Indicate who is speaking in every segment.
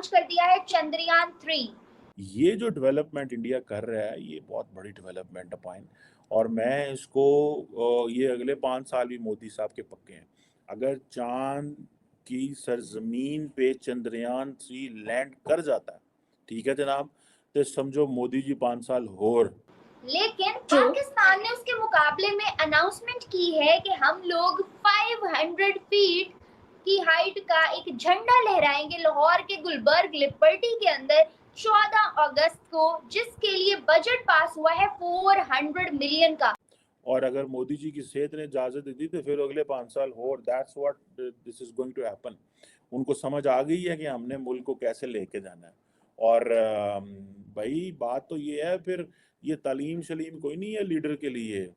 Speaker 1: Launch कर दिया है चंद्रयान-3।
Speaker 2: ये जो डेवलपमेंट इंडिया कर रहा है, ये बहुत बड़ी डेवलपमेंट है पॉइंट। और मैं इसको ये अगले 5 साल भी मोदी साहब के पक्के हैं। अगर चाँद की सरज़मीन पे चंद्रयान-3 लैंड कर जाता है, ठीक है जनाब, तो समझो मोदी जी 5 साल और।
Speaker 1: लेकिन पाकिस्तान ने उसके मुकाबले में अनाउंसमेंट की है कि हम लोग 500 फीट की हाइट का एक झंडा लहराएंगे लाहौर के गुलबर्ग लिबर्टी के अंदर 14 अगस्त को, जिसके लिए बजट पास हुआ है 400 मिलियन का।
Speaker 2: और अगर मोदी जी की सेहत ने इजाज़त दी तो फिर अगले 5 साल और, that's what this is going to happen. उनको समझ आ गई है कि हमने मुल्क को कैसे लेके जाना है। और भाई बात तो ये है, फिर ये तालीम-शलीम कोई नहीं है लीडर के लिए।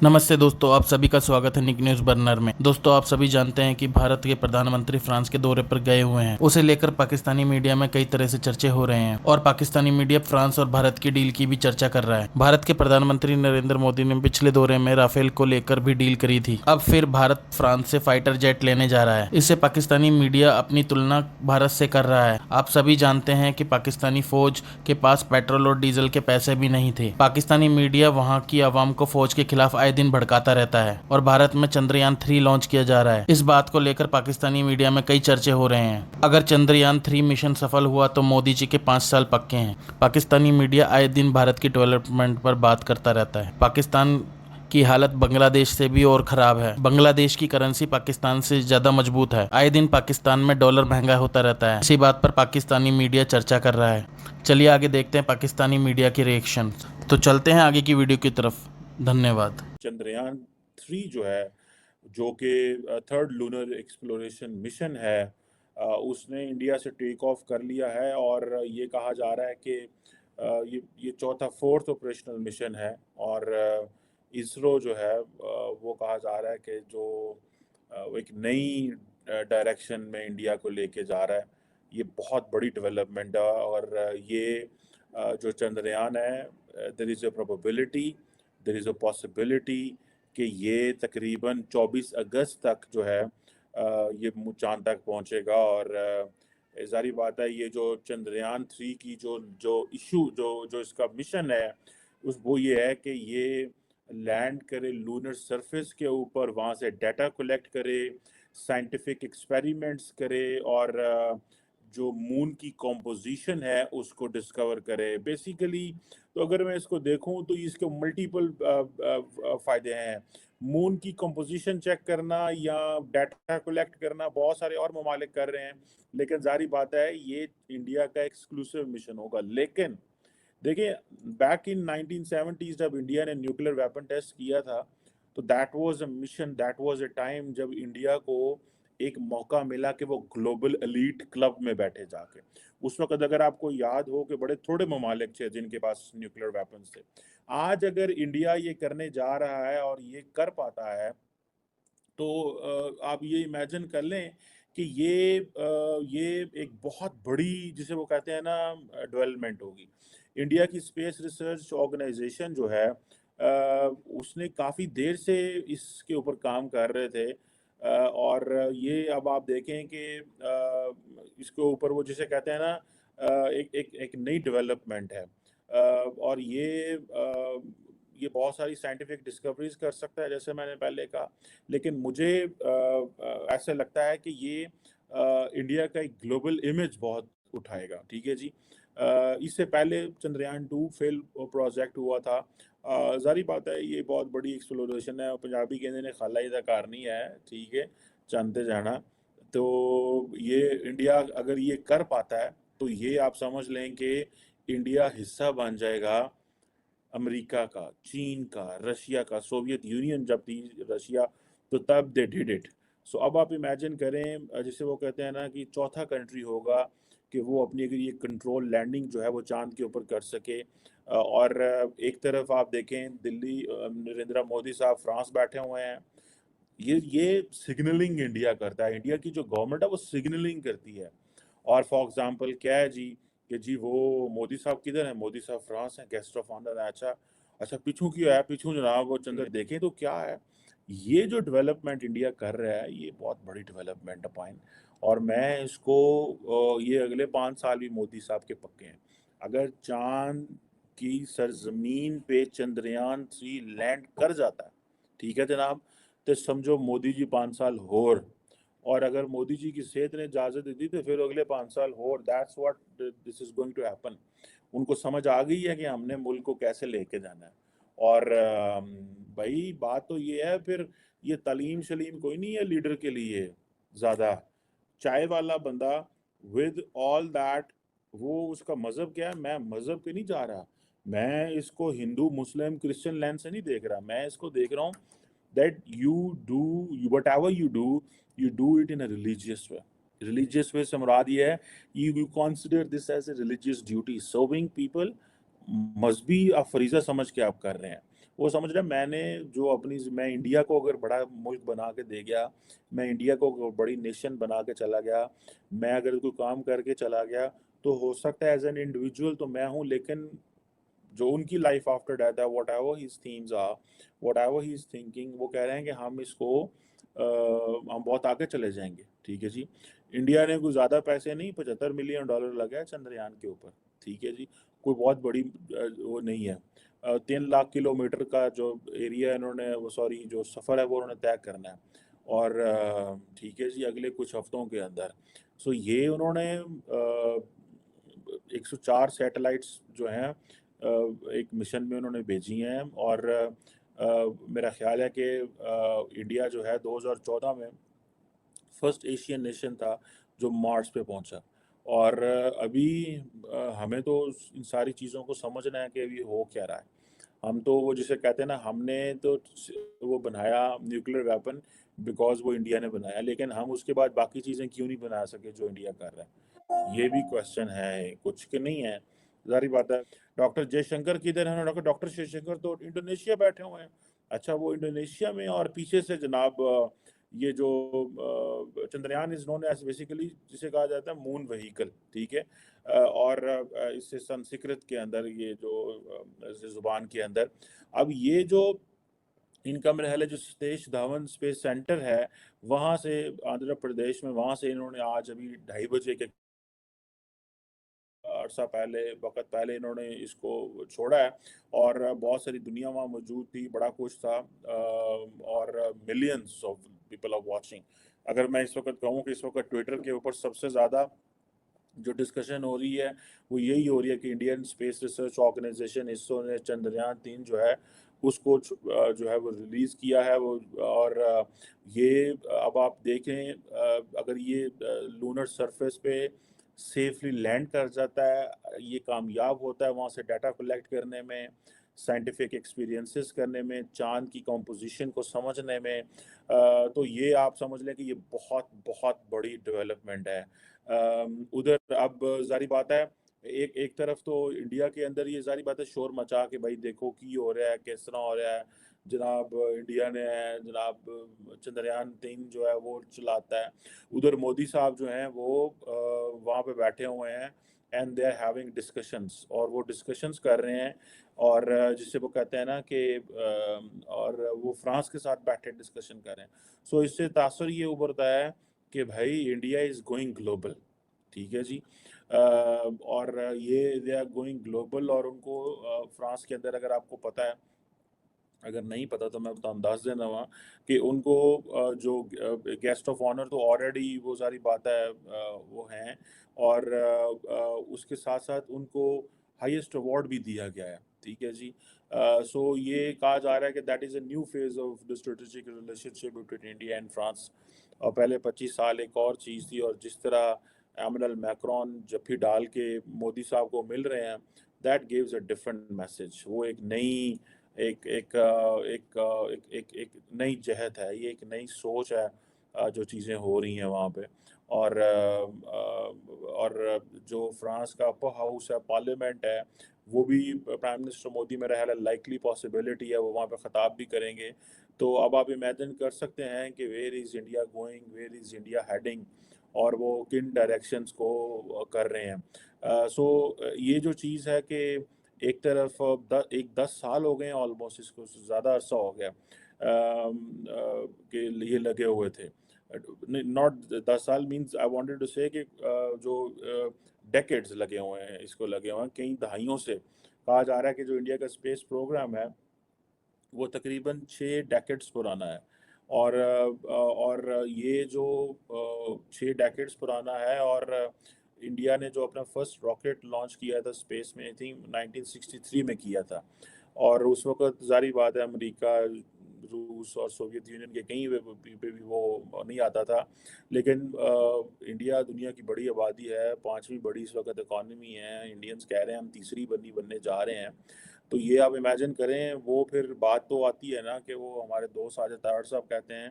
Speaker 3: नमस्ते दोस्तों, आप सभी का स्वागत है निक न्यूज बर्नर में। दोस्तों, आप सभी जानते हैं कि भारत के प्रधानमंत्री फ्रांस के दौरे पर गए हुए हैं। उसे लेकर पाकिस्तानी मीडिया में कई तरह से चर्चे हो रहे हैं और पाकिस्तानी मीडिया फ्रांस और भारत की डील की भी चर्चा कर रहा है। भारत के प्रधानमंत्री नरेंद्र मोदी ने पिछले दौरे में राफेल को लेकर भी डील करी थी। अब फिर भारत फ्रांस से फाइटर जेट लेने जा रहा है। इससे पाकिस्तानी मीडिया अपनी तुलना भारत से कर रहा है। आप सभी जानते हैं कि पाकिस्तानी फौज के पास पेट्रोल और डीजल के पैसे भी नहीं थे। पाकिस्तानी मीडिया वहाँ की आवाम को फौज के खिलाफ आए दिन भड़काता रहता है और भारत में चंद्रयान-3 लॉन्च किया जा रहा है। इस बात को लेकर पाकिस्तानी मीडिया में कई चर्चे हो रहे हैं। अगर चंद्रयान-3 मिशन सफल हुआ तो मोदी जी के 5 साल पक्के हैं। पाकिस्तानी मीडिया आए दिन भारत की डेवलपमेंट पर बात करता रहता है। पाकिस्तान की हालत बांग्लादेश से भी और खराब है। बांग्लादेश की करेंसी पाकिस्तान से ज्यादा मजबूत है। आए दिन पाकिस्तान में डॉलर महंगा होता रहता है। इसी बात पर पाकिस्तानी मीडिया चर्चा कर रहा है। चलिए आगे देखते हैं पाकिस्तानी मीडिया की रिएक्शन। तो चलते हैं आगे की वीडियो की तरफ। धन्यवाद।
Speaker 2: चंद्रयान-3 जो है, जो कि थर्ड लूनर एक्सप्लोरेशन मिशन है, उसने इंडिया से टेक ऑफ कर लिया है। और ये कहा जा रहा है कि ये चौथा फोर्थ ऑपरेशनल मिशन है। और इसरो जो है, वो कहा जा रहा है कि जो वो एक नई डायरेक्शन में इंडिया को लेके जा रहा है। ये बहुत बड़ी डेवलपमेंट है। और ये जो चंद्रयान है, there is a probability, there is a possibility कि ये तकरीबन 24 अगस्त तक जो है ये चाँद तक पहुँचेगा। और ज़ाहिर बात है, ये जो चंद्रयान-3 की जो जो इश्यू जो जो इसका मिशन है, वो ये है कि ये लैंड करे लूनर सरफेस के ऊपर, वहाँ से डाटा कलेक्ट करे, साइंटिफिक एक्सपेरिमेंट्स करे, और जो मून की कॉम्पोजिशन है उसको डिस्कवर करे बेसिकली। तो अगर मैं इसको देखूं तो इसके मल्टीपल फ़ायदे हैं। मून की कंपोजिशन चेक करना या डाटा कलेक्ट करना बहुत सारे और ममालिक कर रहे हैं, लेकिन ज़ाहिर बात है ये इंडिया का एक्सक्लूसिव मिशन होगा। लेकिन देखिए, बैक इन 1970s जब इंडिया ने न्यूक्लियर वेपन टेस्ट किया था, तो that was a mission, that was a time जब इंडिया को एक मौका मिला कि वो ग्लोबल एलीट क्लब में बैठे जाके। उस वक़्त अगर आपको याद हो कि बड़े थोड़े ममालिक थे जिनके पास न्यूक्लियर वेपन्स थे। आज अगर इंडिया ये करने जा रहा है और ये कर पाता है, तो आप ये इमेजिन कर लें कि ये एक बहुत बड़ी, जिसे वो कहते हैं ना, डेवलपमेंट होगी। इंडिया की स्पेस रिसर्च ऑर्गेनाइजेशन जो है, उसने काफ़ी देर से इसके ऊपर काम कर रहे थे। और ये अब आप देखें कि इसके ऊपर वो जिसे कहते हैं ना, एक एक एक नई डेवलपमेंट है। और ये बहुत सारी साइंटिफिक डिस्कवरीज कर सकता है, जैसे मैंने पहले कहा। लेकिन मुझे ऐसा लगता है कि ये इंडिया का एक ग्लोबल इमेज बहुत उठाएगा। ठीक है जी। इससे पहले चंद्रयान-2 फेल प्रोजेक्ट हुआ था। ज़ाहिर बात है ये बहुत बड़ी एक्सप्लोरेशन है। पंजाबी कहते ने खाला ही दा घर नहीं है, ठीक है, चंद ते जाना। तो ये इंडिया अगर ये कर पाता है, तो ये आप समझ लें कि इंडिया हिस्सा बन जाएगा अमेरिका का, चीन का, रशिया का। सोवियत यूनियन जब थी रशिया, तो तब दे डिड इट। सो अब आप इमेजिन करें, जिसे वो कहते हैं ना कि चौथा कंट्री होगा कि वो अपनी अगर ये कंट्रोल लैंडिंग जो है वो चाँद के ऊपर कर सके। और एक तरफ आप देखें दिल्ली, नरेंद्र मोदी साहब फ्रांस बैठे हुए हैं। ये सिग्नलिंग इंडिया करता है। इंडिया की जो गवर्नमेंट है वो सिग्नलिंग करती है। और फॉर एग्जांपल क्या है जी, कि जी वो मोदी साहब किधर हैं? मोदी साहब फ्रांस हैं, गेस्ट ऑफ ऑनर हैं। अच्छा, अच्छा, पीछू की है, पीछू जनाब वो चंद्र देखें तो क्या है, ये जो डेवलपमेंट इंडिया कर रहा है, ये बहुत बड़ी डेवलपमेंट है पाइन। और मैं इसको ये अगले 5 साल भी मोदी साहब के पक्के हैं। अगर चाँद की सरज़मीन पे चंद्रयान-3 लैंड कर जाता है, ठीक है जनाब, तो समझो मोदी जी 5 साल और अगर मोदी जी की सेहत ने इजाज़त दे दी तो फिर अगले 5 साल और, that's what this is going to happen. उनको समझ आ गई है कि हमने मुल्क को कैसे लेके जाना है। और भाई बात तो ये है, फिर ये तालीम-शलीम कोई नहीं है लीडर के लिए ज़्यादा। चाय वाला बंदा विद ऑल दैट, वो उसका मज़हब क्या है, मैं मज़हब पे नहीं जा रहा। मैं इसको हिंदू, मुस्लिम, क्रिश्चियन लेंस से नहीं देख रहा। मैं इसको देख रहा हूँ that whatever you do it in a religious way. Religious way से मुराद ये है, you consider this as a religious duty. Serving people must be a फरीज़ा समझ के आप कर रहे हैं। वो समझ रहे हैं मैंने जो अपनी मैं इंडिया को अगर बड़ा मुल्क बना के दे गया, मैं इंडिया को बड़ी नेशन बना के चला गया, मैं अगर कोई काम करके चला गया, तो हो सकता है एज़ एन इंडिविजुअल तो मैं हूँ, लेकिन जो उनकी लाइफ आफ्टर डेथ है, whatever his themes are, whatever he is thinking, वो कह रहे हैं कि हम इसको हम बहुत आगे चले जाएंगे। ठीक है जी। इंडिया ने कोई ज़्यादा पैसे नहीं, $75 मिलियन लगा है चंद्रयान के ऊपर। ठीक है जी। कोई बहुत बड़ी वो नहीं है। 3 लाख किलोमीटर का जो एरिया इन्होंने, वो सॉरी जो सफ़र है वो उन्होंने तय करना है। और ठीक है जी, अगले कुछ हफ्तों के अंदर। सो ये उन्होंने 104 सैटेलाइट्स जो हैं एक मिशन में उन्होंने भेजी हैं। और मेरा ख्याल है कि इंडिया जो है 2014 में फर्स्ट एशियन नेशन था जो मार्स पे पहुंचा। और अभी हमें तो इन सारी चीज़ों को समझना है कि अभी हो क्या रहा है। हम तो वो जिसे कहते हैं ना, हमने तो वो बनाया न्यूक्लियर वेपन बिकॉज वो इंडिया ने बनाया, लेकिन हम उसके बाद बाकी चीज़ें क्यों नहीं बना सके जो इंडिया कर रहा है, ये भी क्वेश्चन है कुछ के नहीं है। जारी बात है। डॉक्टर जयशंकर किधर है? डॉक्टर जयशंकर तो इंडोनेशिया बैठे हुए हैं। अच्छा, वो इंडोनेशिया में, और पीछे से जनाब ये जो Chandrayaan is known as basically जिसे कहा जाता है मून व्हीकल। ठीक है। और इससे संस्कृत के अंदर ये जो जुबान के अंदर, अब ये जो इनका मेरा ख्याल है जो सतीश धवन स्पेस सेंटर है, वहाँ से आंध्र प्रदेश में, वहाँ से इन्होंने आज अभी 2:30 बजे के अरसा पहले, वक़्त पहले इन्होंने इसको छोड़ा है। और बहुत सारी दुनिया वहाँ मौजूद थी, बड़ा कुछ था। और millions of people are watching. अगर मैं इस वक़्त कहूँ कि इस वक़्त ट्विटर के ऊपर सबसे ज़्यादा जो डिस्कशन हो रही है, वो यही हो रही है कि Indian space research organisation ISRO ने चंद्रयान-3 जो है उसको जो है वो रिलीज़ किया है। वो और ये अब आप देखें, अगर ये लूनर सरफेस पे सेफली लैंड कर जाता है, ये कामयाब होता है वहाँ से डाटा कलेक्ट करने में, साइंटिफिक एक्सपीरियंसेस करने में, चाँद की कंपोजिशन को समझने में, तो ये आप समझ लें कि ये बहुत बहुत बड़ी डेवलपमेंट है। उधर अब ज़ाहिर बात है, एक एक तरफ तो इंडिया के अंदर ये ज़ाहिर बात है शोर मचा के भाई देखो की हो रहा है, किस तरह हो रहा है, जनाब इंडिया ने है, जनाब चंद्रयान-3 जो है वो चलाता है। उधर मोदी साहब जो हैं वो वहाँ पे बैठे हुए हैं and they are having discussions, और वो डिस्कशंस कर रहे हैं। और जिसे वो कहते हैं ना कि और वो फ्रांस के साथ बैठे डिस्कशन कर रहे हैं। सो इससे तासुर ये उभरता है कि भाई इंडिया इज़ गोइंग ग्लोबल। ठीक है जी। और ये दे आर गोइंग ग्लोबल, और उनको फ्रांस के अंदर, अगर आपको पता है, अगर नहीं पता तो मैं बताऊँ, 10 दिन वहाँ कि उनको जो गेस्ट ऑफ ऑनर तो ऑलरेडी वो सारी बात है वो हैं। और उसके साथ साथ उनको हाईएस्ट अवार्ड भी दिया गया है। ठीक है जी। सो ये कहा जा रहा है कि that is a new phase of the strategic relationship between India and France. और पहले 25 साल एक और चीज़ थी, और जिस तरह एमैनुअल मैक्रोन जफ्फी डाल के मोदी साहब को मिल रहे हैं, that gives a different message. वो एक नई एक एक एक एक एक नई जहत है, ये एक नई सोच है जो चीज़ें हो रही हैं वहाँ पे। और जो फ्रांस का अपर हाउस है, पार्लियामेंट है, वो भी प्राइम मिनिस्टर मोदी, मेरा ख्याल है लाइकली पॉसिबिलिटी है वो वहाँ पे ख़िताब भी करेंगे। तो अब आप इमेजिन कर सकते हैं कि where is India going, where is India heading, और वो किन डायरेक्शंस को कर रहे हैं। सो ये जो चीज़ है कि एक तरफ 10 साल हो गए हैं ऑलमोस्ट, इसको ज़्यादा अरसा हो गया कि ये लगे हुए थे। नॉट 10 साल मीन्स आई वांटेड टू से कि जो डेकेड्स लगे हुए हैं, इसको लगे हुए हैं कई दहाइयों से। कहा जा रहा है कि जो इंडिया का स्पेस प्रोग्राम है वो तकरीबन 6 डेकेड्स पुराना है। और ये जो 6 डेकेड्स पुराना है, और इंडिया ने जो अपना फर्स्ट रॉकेट लॉन्च किया था स्पेस में, आई थिंक 1963 में किया था। और उस वक्त जारी बात है अमेरिका, रूस और सोवियत यूनियन के कहीं पे भी वो नहीं आता था। लेकिन इंडिया दुनिया की बड़ी आबादी है, 5वीं बड़ी इस वक्त इकॉनमी है। इंडियंस कह रहे हैं हम तीसरी बनने जा रहे हैं। तो ये आप इमेजिन करें, वो फिर बात तो आती है ना कि वो हमारे दोस्त साजिद तारड़ साहब कहते हैं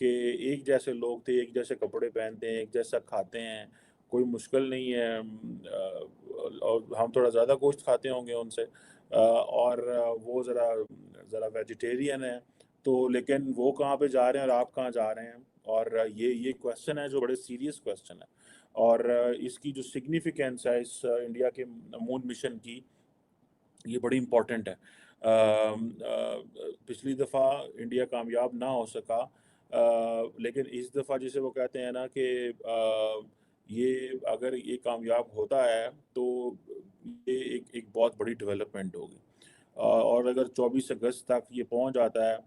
Speaker 2: कि एक जैसे लोग थे, एक जैसे कपड़े पहनते हैं, एक जैसा खाते हैं, कोई मुश्किल नहीं है। और हम थोड़ा ज़्यादा गोश्त खाते होंगे उनसे, और वो ज़रा वेजिटेरियन है। तो लेकिन वो कहाँ पे जा रहे हैं और आप कहाँ जा रहे हैं? और ये क्वेश्चन है जो बड़े सीरियस क्वेश्चन है। और इसकी जो सिग्निफिकेंस है इस इंडिया के मून मिशन की, ये बड़ी इम्पोर्टेंट है। पिछली दफ़ा इंडिया कामयाब ना हो सका, लेकिन इस दफ़ा जिसे वो कहते हैं ना कि ये अगर ये कामयाब होता है तो ये एक बहुत बड़ी डेवलपमेंट होगी। और अगर 24 अगस्त तक ये पहुंच जाता है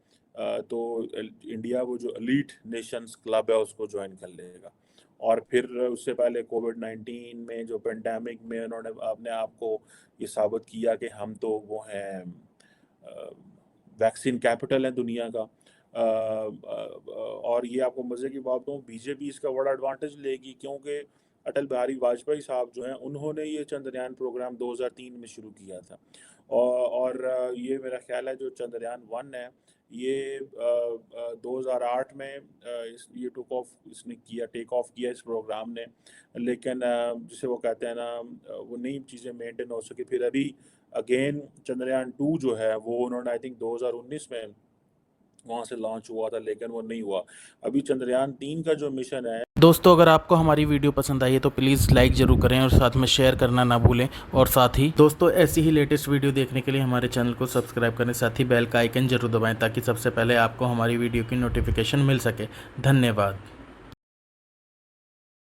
Speaker 2: तो इंडिया वो जो एलीट नेशंस क्लब है उसको ज्वाइन कर लेगा। और फिर उससे पहले कोविड-19 में जो पेंडेमिक में उन्होंने अपने आप को ये साबित किया कि हम तो वो हैं, वैक्सीन कैपिटल है दुनिया का। और ये आपको मज़े की बात कहूँ, बीजेपी इसका बड़ा एडवांटेज लेगी, क्योंकि अटल बिहारी वाजपेयी साहब जो हैं उन्होंने ये चंद्रयान प्रोग्राम 2003 में शुरू किया था। और ये मेरा ख्याल है जो चंद्रयान 1 है ये 2008 में ये इसने किया, टेक ऑफ किया इस प्रोग्राम ने। लेकिन जिसे वो कहते हैं ना, वो नई चीज़ें मेंटेन हो सके। फिर अभी अगेन चंद्रयान 2 जो है वो उन्होंने आई थिंक 2019 में वहाँ से लॉन्च हुआ था, लेकिन वो नहीं हुआ। अभी चंद्रयान 3 का जो मिशन है।
Speaker 3: दोस्तों अगर आपको हमारी वीडियो पसंद आई है तो प्लीज़ लाइक ज़रूर करें और साथ में शेयर करना ना भूलें। और साथ ही दोस्तों ऐसी ही लेटेस्ट वीडियो देखने के लिए हमारे चैनल को सब्सक्राइब करें, साथ ही बेल का आइकन जरूर दबाएं ताकि सबसे पहले आपको हमारी वीडियो की नोटिफिकेशन मिल सके। धन्यवाद।